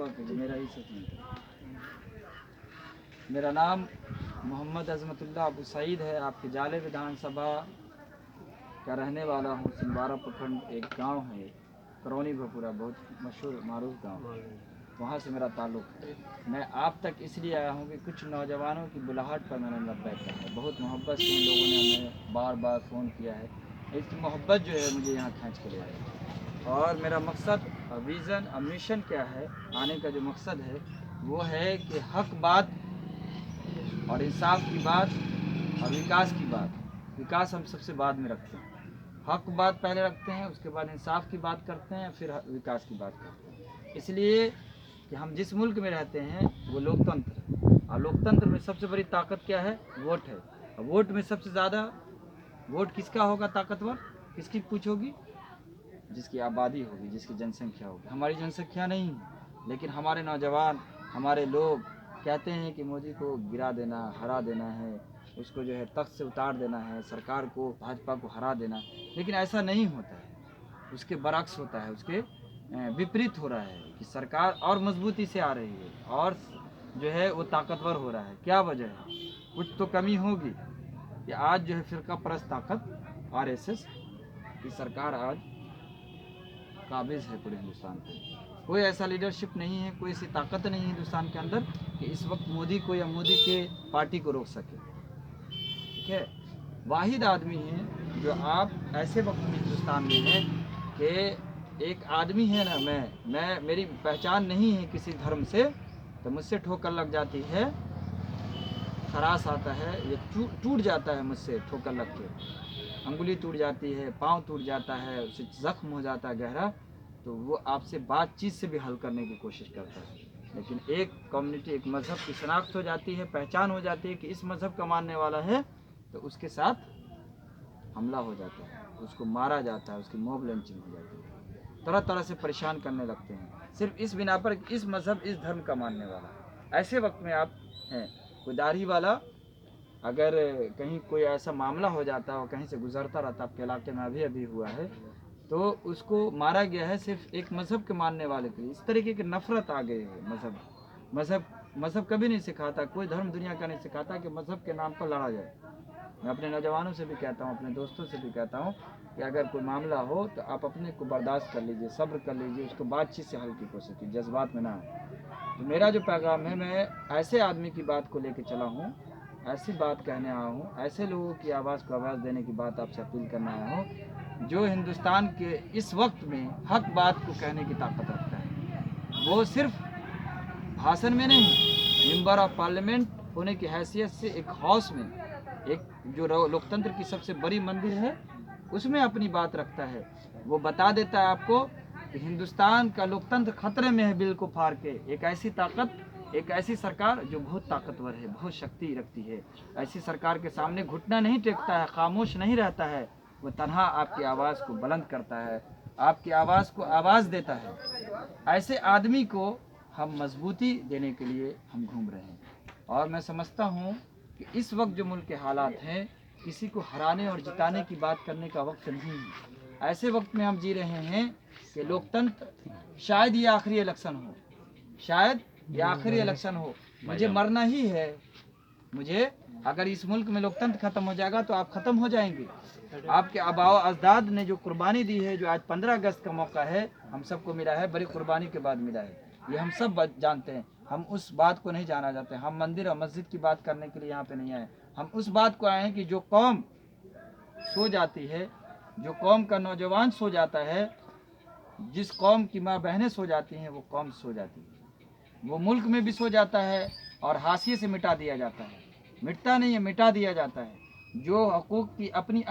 Okay मेरा ही second. मेरा नाम मोहम्मद अज़मतुल्लाह अबू सईद है। आपके जाले विधानसभा का रहने वाला हूँ। सिंबारा प्रखंड एक गांव है करौनी भपुरा, बहुत मशहूर मारूफ गांव, वहाँ से मेरा ताल्लुक़ है। मैं आप तक इसलिए आया हूँ कि कुछ नौजवानों की बुलाहट पर मैंने लब्बैक कहा है। बहुत मोहब्बत से इन लोगों ने हमें बार बार फ़ोन किया है। इसकी मोहब्बत जो है मुझे यहाँ खींच के ले आई। और मेरा मकसद और विज़न और मिशन क्या है, आने का जो मकसद है वो है कि हक बात और इंसाफ की बात और विकास की बात। विकास हम सबसे बाद में रखते हैं, हक बात पहले रखते हैं, उसके बाद इंसाफ की बात करते हैं, फिर विकास की बात करते हैं। इसलिए कि हम जिस मुल्क में रहते हैं वो लोकतंत्र है, और लोकतंत्र में सबसे बड़ी ताकत क्या है? वोट है। और वोट में सबसे ज़्यादा वोट किसका होगा ताकतवर? किसकी पूछ होगी? जिसकी आबादी होगी, जिसकी जनसंख्या होगी। हमारी जनसंख्या नहीं है, लेकिन हमारे नौजवान, हमारे लोग कहते हैं कि मोदी को गिरा देना, हरा देना है, उसको जो है तख्त से उतार देना है, सरकार को, भाजपा को हरा देना। लेकिन ऐसा नहीं होता है, उसके बरक्स होता है, उसके विपरीत हो रहा है कि सरकार और मजबूती से आ रही है और जो है वो ताकतवर हो रहा है। क्या वजह है? कुछ तो कमी होगी कि आज जो है फिरका परस्त ताकत आरएसएस की सरकार आज काबिज है पूरे हिंदुस्तान पे। कोई ऐसा लीडरशिप नहीं है, कोई ऐसी ताकत नहीं है हिंदुस्तान के अंदर कि इस वक्त मोदी को या मोदी के पार्टी को रोक सके। ठीक है, वाहिद आदमी है जो आप ऐसे वक्त में हिंदुस्तान में है कि एक आदमी है ना, मैं मेरी पहचान नहीं है किसी धर्म से, तो मुझसे ठोकर लग जाती है, खराश आता है, ये टूट जाता है मुझसे ठोकर लग के, अंगुली टूट जाती है, पाँव टूट जाता है, उसे जख्म हो जाता है गहरा, तो वो आपसे बातचीत से भी हल करने की कोशिश करता है। लेकिन एक कम्युनिटी, एक मज़हब की शनाख्त हो जाती है, पहचान हो जाती है कि इस मज़हब का मानने वाला है, तो उसके साथ हमला हो जाता है, उसको मारा जाता है, उसकी मॉब लिंचिंग हो जाती है, तरह तरह से परेशान करने लगते हैं सिर्फ इस बिना पर इस मज़हब, इस धर्म का मानने वाला। ऐसे वक्त में आप हैं, कोई दाढ़ी वाला अगर कहीं कोई ऐसा मामला हो जाता है और कहीं से गुजरता रहता, आपके इलाके में अभी हुआ है, तो उसको मारा गया है सिर्फ एक मज़हब के मानने वाले के लिए। इस तरीके की नफ़रत आ गई है। मज़हब कभी नहीं सिखाता, कोई धर्म दुनिया का नहीं सिखाता कि मज़हब के नाम पर लड़ा जाए। मैं अपने नौजवानों से भी कहता हूँ, अपने दोस्तों से भी कहता हूँ कि अगर कोई मामला हो तो आप अपने को बर्दाश्त कर लीजिए, सब्र कर लीजिए, उसको बातचीत से हल की कोशिश कीजिए, जज्बात में ना आए। तो मेरा जो पैगाम है, मैं ऐसे आदमी की बात को लेकर चला हूँ, ऐसी बात कहने आया हूँ, ऐसे लोगों की आवाज़ को आवाज़ देने की बात आपसे अपील करना आया हूँ, जो हिंदुस्तान के इस वक्त में हक बात को कहने की ताकत रखता है। वो सिर्फ भाषण में नहीं, मेंबर ऑफ पार्लियामेंट होने की हैसियत से एक हाउस में, एक जो लोकतंत्र की सबसे बड़ी मंदिर है, उसमें अपनी बात रखता है। वो बता देता है आपको कि हिंदुस्तान का लोकतंत्र खतरे में है, बिल को फाड़ के। एक ऐसी ताकत, एक ऐसी सरकार जो बहुत ताकतवर है, बहुत शक्ति रखती है, ऐसी सरकार के सामने घुटना नहीं टेकता है, खामोश नहीं रहता है, वो तन्हा आपकी आवाज़ को बुलंद करता है, आपकी आवाज़ को आवाज़ देता है। ऐसे आदमी को हम मजबूती देने के लिए हम घूम रहे हैं। और मैं समझता हूँ कि इस वक्त जो मुल्क के हालात हैं, किसी को हराने और जिताने की बात करने का वक्त नहीं है। ऐसे वक्त में हम जी रहे हैं कि लोकतंत्र, शायद ये आखिरी इलेक्शन हो, शायद ये आखिरी इलेक्शन हो, मुझे मरना ही है। मुझे, अगर इस मुल्क में लोकतंत्र खत्म हो जाएगा तो आप खत्म हो जाएंगे। आपके आबाओ अजदाद ने जो कुर्बानी दी है, जो आज 15 अगस्त का मौका है, हम सबको मिला है, बड़ी कुर्बानी के बाद मिला है, ये हम सब जानते हैं। हम उस बात को नहीं जाना चाहते। हम मंदिर और मस्जिद की बात करने के लिए यहाँ पे नहीं आए। हम उस बात को आए हैं कि जो कौम सो जाती है, जो कौम का नौजवान सो जाता है, जिस कौम की माँ बहनें सो जाती हैं, वो कौम सो जाती है, वो मुल्क में भी सो जाता है और हाशिए से मिटा दिया जाता है। मिटता नहीं है, मिटा दिया जाता है। जो हकूक़ की अपनी